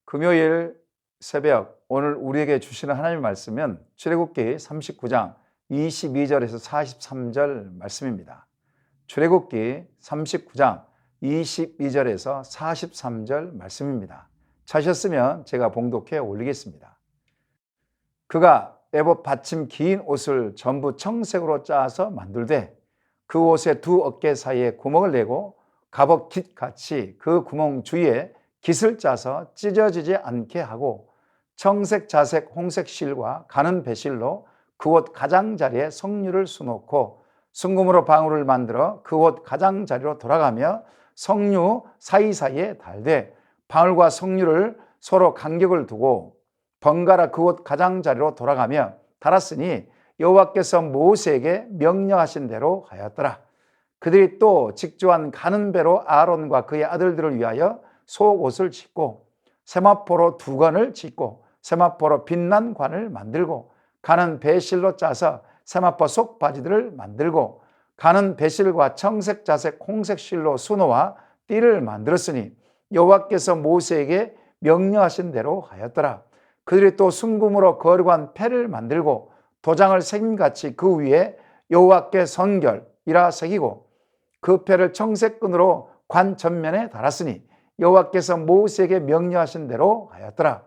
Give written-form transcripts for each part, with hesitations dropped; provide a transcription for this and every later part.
금요일 새벽 오늘 우리에게 주시는 하나님의 말씀은 출애굽기 39장 22절에서 43절 말씀입니다. 출애굽기 39장 22절에서 43절 말씀입니다. 찾으셨으면 제가 봉독해 올리겠습니다. 그가 애봇 받침 긴 옷을 전부 청색으로 짜서 만들되 그 옷의 두 어깨 사이에 구멍을 내고 갑옷 깃같이 그 구멍 주위에 깃을 짜서 찢어지지 않게 하고 청색, 자색, 홍색 실과 가는 배실로 그 옷 가장자리에 성류를 수놓고 순금으로 방울을 만들어 그 옷 가장자리로 돌아가며 성류 사이사이에 달되 방울과 성류를 서로 간격을 두고 번갈아 그 옷 가장자리로 돌아가며 달았으니 여호와께서 모세에게 명령하신 대로 하였더라. 그들이 또 직조한 가는 배로 아론과 그의 아들들을 위하여 속옷을 짓고 세마포로 두건을 짓고 세마포로 빛난 관을 만들고 가는 배실로 짜서 세마포 속바지들을 만들고 가는 배실과 청색, 자색, 홍색 실로 수노와 띠를 만들었으니 여호와께서 모세에게 명령하신 대로 하였더라. 그들이 또 순금으로 거룩한 패를 만들고 도장을 새김같이 그 위에 여호와께 성결이라 새기고 그 패를 청색끈으로 관 전면에 달았으니 여호와께서 모세에게 명령하신 대로 하였더라.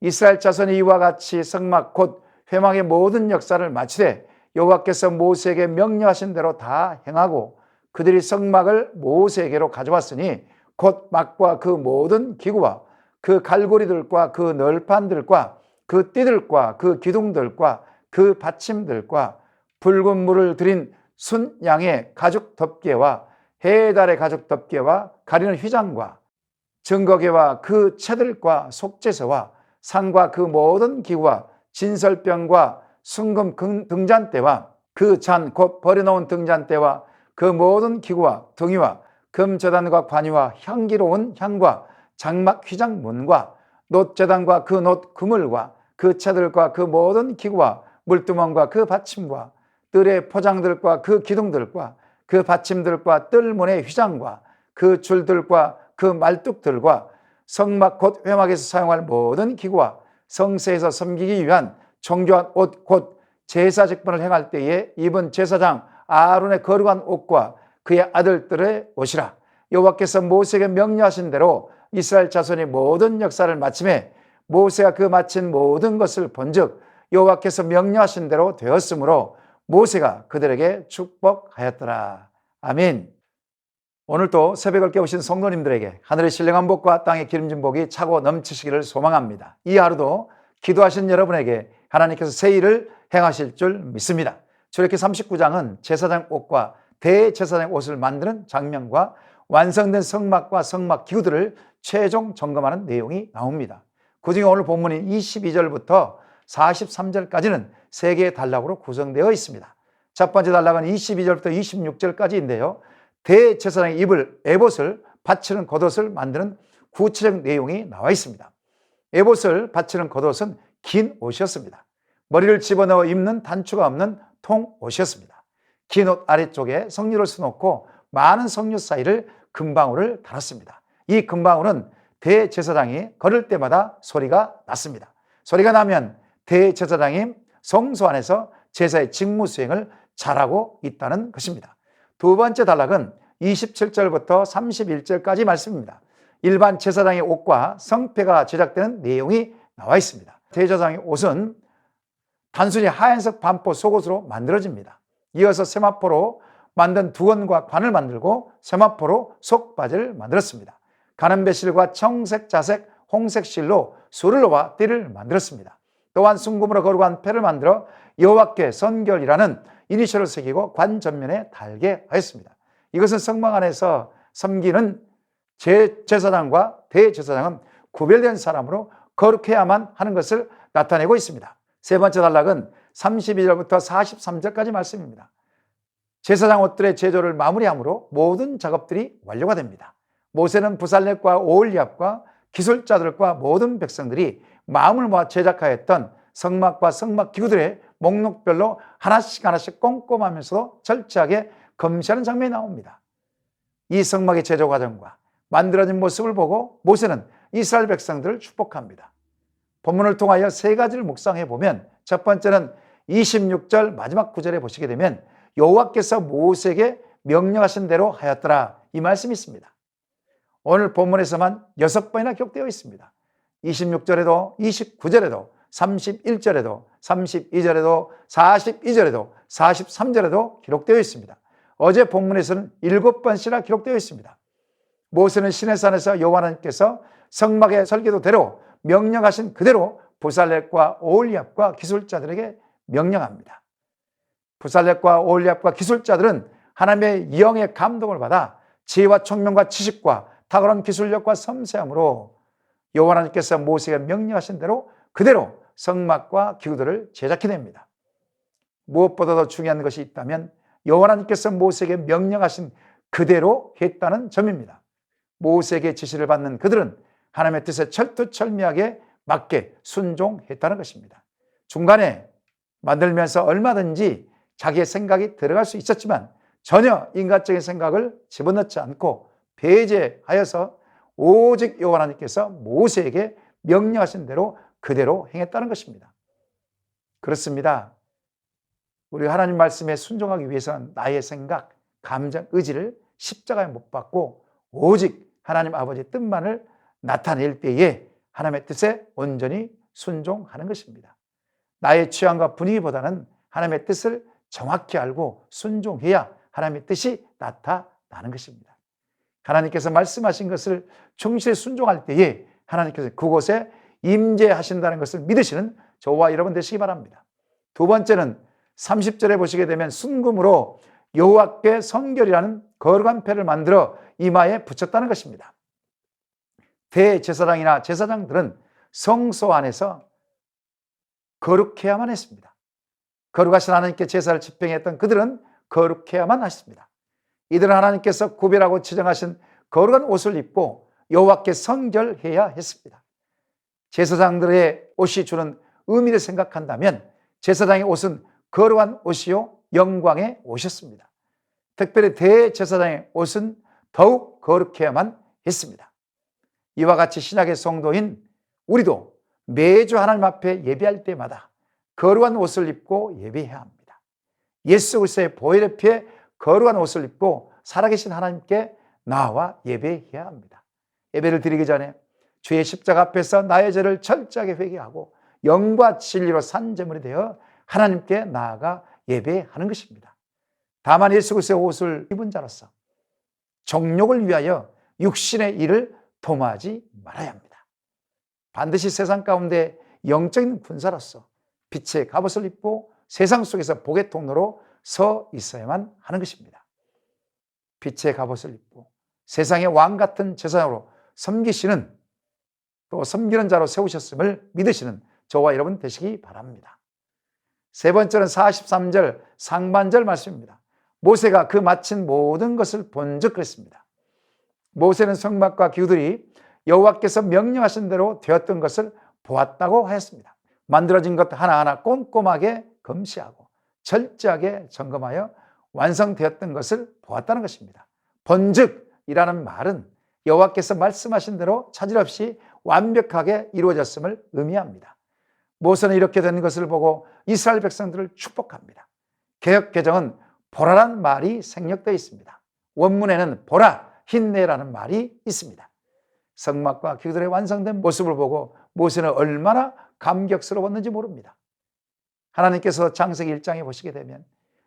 이스라엘 자손이 이와 같이 성막 곧 회막의 모든 역사를 마치되 여호와께서 모세에게 명령하신 대로 다 행하고 그들이 성막을 모세에게로 가져왔으니 곧 막과 그 모든 기구와 그 갈고리들과 그 널판들과 그 띠들과 그 기둥들과 그 받침들과 붉은 물을 들인 순양의 가죽 덮개와 해달의 가죽 덮개와 가리는 휘장과 증거계와 그 채들과 속죄서와 상과 그 모든 기구와 진설병과 순금 등잔대와 그 잔 곧 버려놓은 등잔대와 그 모든 기구와 등이와 금제단과 관이와 향기로운 향과 장막 휘장문과 놋제단과 그 놋 그물과 그 채들과 그 모든 기구와 물두멍과 그 받침과 뜰의 포장들과 그 기둥들과 그 받침들과 뜰문의 휘장과 그 줄들과 그 말뚝들과 성막 곧 회막에서 사용할 모든 기구와 성세에서 섬기기 위한 정교한 옷 곧 제사 직분을 행할 때에 입은 제사장 아론의 거룩한 옷과 그의 아들들의 옷이라. 여호와께서 모세에게 명령하신 대로 이스라엘 자손이 모든 역사를 마침에 모세가 그 마친 모든 것을 본즉 여호와께서 명령하신 대로 되었으므로 모세가 그들에게 축복하였더라. 아멘. 오늘도 새벽을 깨우신 성도님들에게 하늘의 신령한 복과 땅의 기름진 복이 차고 넘치시기를 소망합니다. 이 하루도 기도하신 여러분에게 하나님께서 새 일을 행하실 줄 믿습니다. 출애굽기 39장은 제사장 옷과 대제사장 옷을 만드는 장면과 완성된 성막과 성막 기구들을 최종 점검하는 내용이 나옵니다. 그중에 오늘 본문인 22절부터 43절까지는 세 개의 단락으로 구성되어 있습니다. 첫 번째 단락은 22절부터 26절까지인데요. 대제사장이 입을 에봇을 받치는 겉옷을 만드는 구체적 내용이 나와 있습니다. 에봇을 받치는 겉옷은 긴 옷이었습니다. 머리를 집어넣어 입는 단추가 없는 통옷이었습니다. 긴 옷 아래쪽에 성류를 수놓고 많은 성류 사이를 금방울을 달았습니다. 이 금방울은 대제사장이 걸을 때마다 소리가 났습니다. 소리가 나면 대제사장이 성소 안에서 제사의 직무 수행을 잘하고 있다는 것입니다. 두 번째 단락은 27절부터 31절까지 말씀입니다. 일반 제사장의 옷과 성패가 제작되는 내용이 나와 있습니다. 대제사장의 옷은 단순히 하얀색 반포 속옷으로 만들어집니다. 이어서 세마포로 만든 두건과 관을 만들고 세마포로 속바지를 만들었습니다. 가는 배실과 청색, 자색, 홍색 실로 수를로와 띠를 만들었습니다. 또한 순금으로 거룩한 패를 만들어 여호와께 선결이라는 이니셜을 새기고 관 전면에 달게 하였습니다. 이것은 성막 안에서 섬기는 제사장과 대제사장은 구별된 사람으로 거룩해야만 하는 것을 나타내고 있습니다. 세 번째 단락은 32절부터 43절까지 말씀입니다. 제사장 옷들의 제조를 마무리함으로 모든 작업들이 완료가 됩니다. 모세는 부살렙과 오홀리압과 기술자들과 모든 백성들이 마음을 모아 제작하였던 성막과 성막 기구들의 목록별로 하나씩 하나씩 꼼꼼하면서도 철저하게 검시하는 장면이 나옵니다. 이 성막의 제조 과정과 만들어진 모습을 보고 모세는 이스라엘 백성들을 축복합니다. 본문을 통하여 세 가지를 묵상해 보면 첫 번째는 26절 마지막 구절에 보시게 되면 여호와께서 모세에게 명령하신 대로 하였더라, 이 말씀이 있습니다. 오늘 본문에서만 6번이나 기록되어 있습니다. 26절에도 29절에도 31절에도 32절에도 42절에도 43절에도 기록되어 있습니다. 어제 본문에서는 7번씩이나 기록되어 있습니다. 모세는 시내산에서 여호와 하나님께서 성막의 설계도대로 명령하신 그대로 부살렙과 오홀리압과 기술자들에게 명령합니다. 부살렙과 오홀리압과 기술자들은 하나님의 영의 감동을 받아 지혜와 총명과 지식과 탁월한 기술력과 섬세함으로 여호와 하나님께서 모세에게 명령하신 대로 그대로 성막과 기구들을 제작해냅니다. 무엇보다도 중요한 것이 있다면 여호와 하나님께서 모세에게 명령하신 그대로 했다는 점입니다. 모세에게 지시를 받는 그들은 하나님의 뜻에 철두철미하게 맞게 순종했다는 것입니다. 중간에 만들면서 얼마든지 자기의 생각이 들어갈 수 있었지만 전혀 인간적인 생각을 집어넣지 않고 배제하여서 오직 여호와 하나님께서 모세에게 명령하신 대로 그대로 행했다는 것입니다. 그렇습니다. 우리 하나님 말씀에 순종하기 위해서는 나의 생각, 감정, 의지를 십자가에 못 박고 오직 하나님 아버지의 뜻만을 나타낼 때에 하나님의 뜻에 온전히 순종하는 것입니다. 나의 취향과 분위기보다는 하나님의 뜻을 정확히 알고 순종해야 하나님의 뜻이 나타나는 것입니다. 하나님께서 말씀하신 것을 충실히 순종할 때에 하나님께서 그곳에 임재하신다는 것을 믿으시는 저와 여러분 되시기 바랍니다. 두 번째는 30절에 보시게 되면 순금으로 여호와께 성결이라는 거룩한 패를 만들어 이마에 붙였다는 것입니다. 대제사장이나 제사장들은 성소 안에서 거룩해야만 했습니다. 거룩하신 하나님께 제사를 집행했던 그들은 거룩해야만 했습니다. 이들은 하나님께서 구별하고 지정하신 거룩한 옷을 입고 여호와께 성결해야 했습니다. 제사장들의 옷이 주는 의미를 생각한다면 제사장의 옷은 거룩한 옷이요 영광의 옷이었습니다. 특별히 대제사장의 옷은 더욱 거룩해야만 했습니다. 이와 같이 신약의 성도인 우리도 매주 하나님 앞에 예배할 때마다 거룩한 옷을 입고 예배해야 합니다. 예수 그리스도의 보혈의 피에 거룩한 옷을 입고 살아계신 하나님께 나와 예배해야 합니다. 예배를 드리기 전에 주의 십자가 앞에서 나의 죄를 철저하게 회개하고 영과 진리로 산 제물이 되어 하나님께 나아가 예배하는 것입니다. 다만 예수 그리스도의 옷을 입은 자로서 정욕을 위하여 육신의 일을 도모하지 말아야 합니다. 반드시 세상 가운데 영적인 군사로서 빛의 갑옷을 입고 세상 속에서 복의 통로로 서 있어야만 하는 것입니다. 빛의 갑옷을 입고 세상의 왕 같은 제사장으로 섬기시는, 또 섬기는 자로 세우셨음을 믿으시는 저와 여러분 되시기 바랍니다. 세 번째는 43절 상반절 말씀입니다. 모세가 그 마친 모든 것을 본즉 그랬습니다. 모세는 성막과 기구들이 여호와께서 명령하신 대로 되었던 것을 보았다고 하였습니다. 만들어진 것 하나하나 꼼꼼하게 검시하고 철저하게 점검하여 완성되었던 것을 보았다는 것입니다. 본즉이라는 말은 여호와께서 말씀하신 대로 차질 없이 완벽하게 이루어졌음을 의미합니다. 모세는 이렇게 된 것을 보고 이스라엘 백성들을 축복합니다. 개역 개정은 보라란 말이 생략되어 있습니다. 원문에는 보라, 힘내라는 말이 있습니다. 성막과 기구들의 완성된 모습을 보고 모세는 얼마나 감격스러웠는지 모릅니다. 하나님께서 창세기 1장에 보시게 되면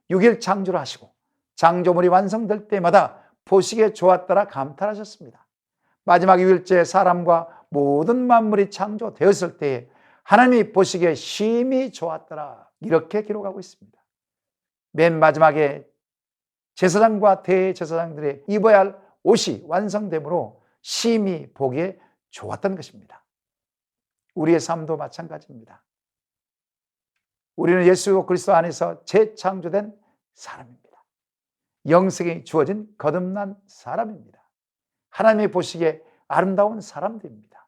6일 창조를 하시고 창조물이 완성될 때마다 보시기에 좋았더라 감탄하셨습니다. 마지막 6일째 사람과 모든 만물이 창조되었을 때에 하나님이 보시기에 심히 좋았더라, 이렇게 기록하고 있습니다. 맨 마지막에 제사장과 대제사장들의 입어야 할 옷이 완성되므로 심히 보기에 좋았던 것입니다. 우리의 삶도 마찬가지입니다. 우리는 예수 그리스도 안에서 재창조된 사람입니다. 영생이 주어진 거듭난 사람입니다. 하나님이 보시기에 아름다운 사람들입니다.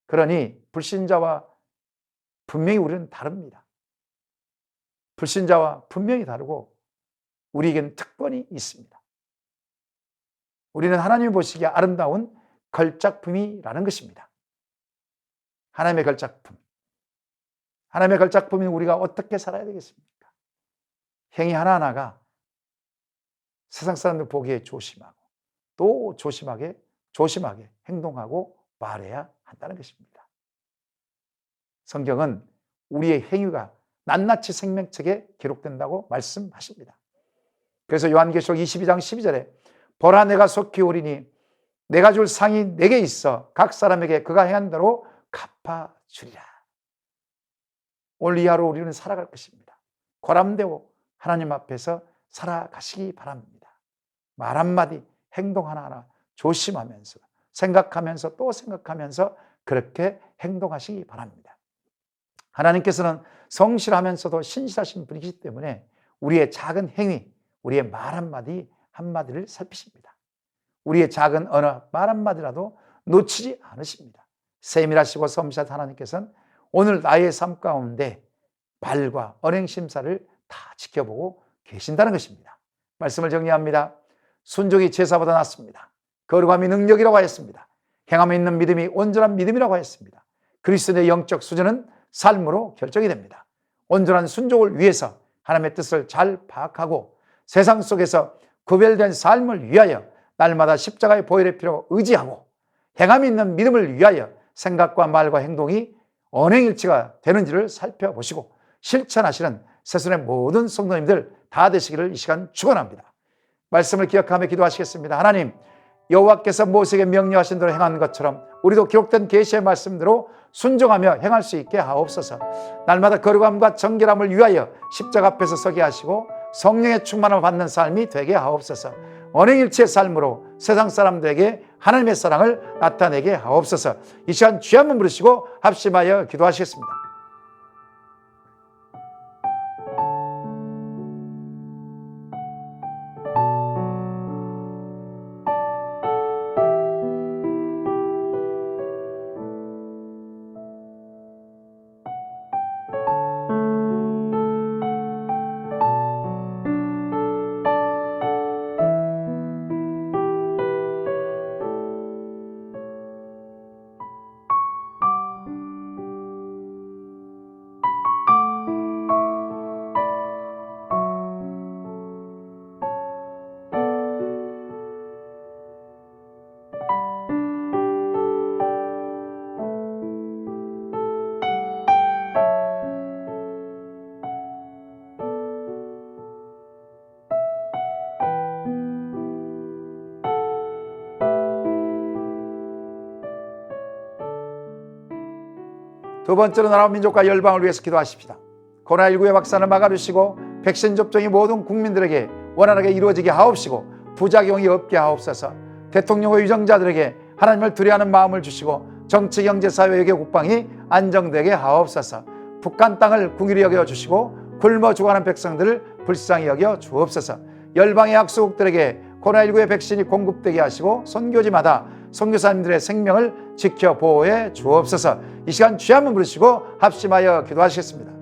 그러니 불신자와 분명히 우리는 다릅니다. 불신자와 분명히 다르고 우리에게는 특권이 있습니다. 우리는 하나님이 보시기에 아름다운 걸작품이라는 것입니다. 하나님의 걸작품. 하나님의 걸작품인 우리가 어떻게 살아야 되겠습니까? 행위 하나하나가 세상 사람들 보기에 조심하고 또 조심하게 행동하고 말해야 한다는 것입니다. 성경은 우리의 행위가 낱낱이 생명책에 기록된다고 말씀하십니다. 그래서 요한계시록 22장 12절에 보라 내가 속히 오리니 내가 줄 상이 내게 있어 각 사람에게 그가 행한 대로 갚아주리라. 오늘 이 하루 우리는 살아갈 것입니다. 고람되고 하나님 앞에서 살아가시기 바랍니다. 말 한마디, 행동 하나하나 조심하면서 생각하면서 또 생각하면서 그렇게 행동하시기 바랍니다. 하나님께서는 성실하면서도 신실하신 분이기 때문에 우리의 작은 행위, 우리의 말 한마디 한마디를 살피십니다. 우리의 작은 언어, 말 한마디라도 놓치지 않으십니다. 세밀하시고 섬세하신 하나님께서는 오늘 나의 삶 가운데 말과 언행 심사를 다 지켜보고 계신다는 것입니다. 말씀을 정리합니다. 순종이 제사보다 낫습니다. 거룩함이 능력이라고 하였습니다. 행함에 있는 믿음이 온전한 믿음이라고 하였습니다. 그리스도의 영적 수준은 삶으로 결정이 됩니다. 온전한 순종을 위해서 하나님의 뜻을 잘 파악하고 세상 속에서 구별된 삶을 위하여 날마다 십자가의 보혈의 피로 의지하고 행함이 있는 믿음을 위하여 생각과 말과 행동이 언행일치가 되는지를 살펴보시고 실천하시는 새순의 모든 성도님들 다 되시기를 이 시간 축원합니다. 말씀을 기억하며 기도하시겠습니다. 하나님, 여호와께서 모세에게 명령하신 대로 행한 것처럼 우리도 기록된 계시의 말씀대로 순종하며 행할 수 있게 하옵소서. 날마다 거룩함과 정결함을 위하여 십자가 앞에서 서게 하시고 성령의 충만함을 받는 삶이 되게 하옵소서. 언행일치의 삶으로 세상 사람들에게 하나님의 사랑을 나타내게 하옵소서. 이 시간 주여 한번 부르시고 합심하여 기도하시겠습니다. 두 번째로 나라 민족과 열방을 위해서 기도하십시다. 코로나19의 확산을 막아주시고 백신 접종이 모든 국민들에게 원활하게 이루어지게 하옵시고 부작용이 없게 하옵소서. 대통령과 유정자들에게 하나님을 두려워하는 마음을 주시고 정치, 경제, 사회, 외교, 국방이 안정되게 하옵소서. 북한 땅을 궁휼히 여겨주시고 굶어 죽어가는 백성들을 불쌍히 여겨 주옵소서. 열방의 약소국들에게 코로나19의 백신이 공급되게 하시고 선교지마다 선교사님들의 생명을 지켜 보호해 주옵소서. 이 시간 주여 한번 부르시고 합심하여 기도하시겠습니다.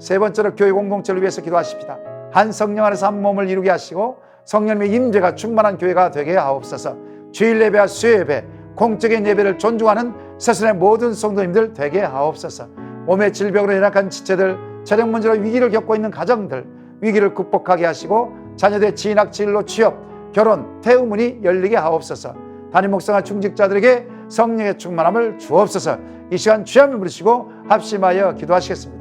세 번째로 교회 공동체를 위해서 기도하십시다. 한 성령 안에서 한 몸을 이루게 하시고 성령님의 임재가 충만한 교회가 되게 하옵소서. 주일 예배와 수요 예배, 공적인 예배를 존중하는 세상의 모든 성도님들 되게 하옵소서. 몸의 질병으로 연약한 지체들, 재정 문제로 위기를 겪고 있는 가정들 위기를 극복하게 하시고 자녀들의 진학, 진로, 취업, 결혼, 태우문이 열리게 하옵소서. 담임 목사와 중직자들에게 성령의 충만함을 주옵소서. 이 시간 주의 한번 부르시고 합심하여 기도하시겠습니다.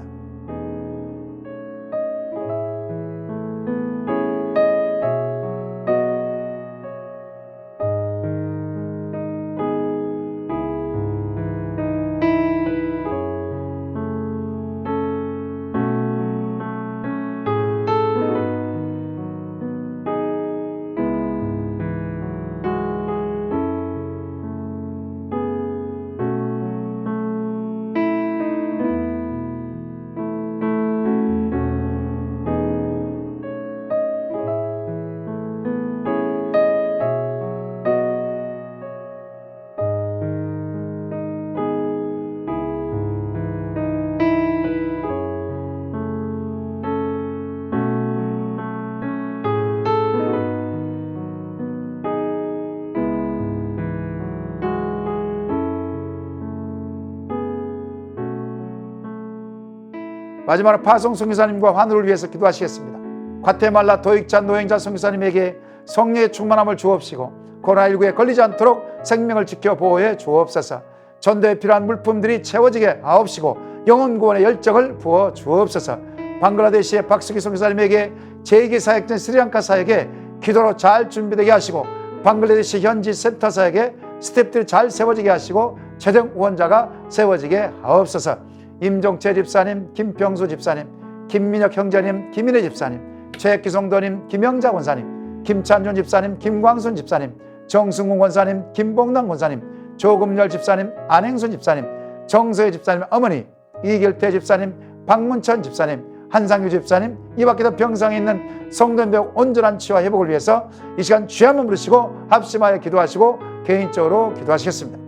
마지막으로 파송 선교사님과 환우를 위해서 기도하시겠습니다. 과테말라 도익자 노행자 선교사님에게 성령의 충만함을 주옵시고 코로나19에 걸리지 않도록 생명을 지켜 보호해 주옵소서. 전도에 필요한 물품들이 채워지게 하옵시고 영혼 구원의 열정을 부어 주옵소서. 방글라데시의 박수기 선교사님에게 제2기 사역된 스리랑카 사역에 기도로 잘 준비되게 하시고 방글라데시 현지 센터 사역에 스태프들이 잘 세워지게 하시고 최종 후원자가 세워지게 하옵소서. 임종채 집사님, 김병수 집사님, 김민혁 형제님, 김인혜 집사님, 최기 성도님, 김영자 권사님, 김찬준 집사님, 김광순 집사님, 정승훈 권사님, 김봉남 권사님, 조금열 집사님, 안행순 집사님, 정서혜 집사님 어머니, 이길태 집사님, 박문천 집사님, 한상규 집사님, 이 밖에도 병상에 있는 성도님들 온전한 치유와 회복을 위해서 이 시간 주의 한번 부르시고 합심하여 기도하시고 개인적으로 기도하시겠습니다.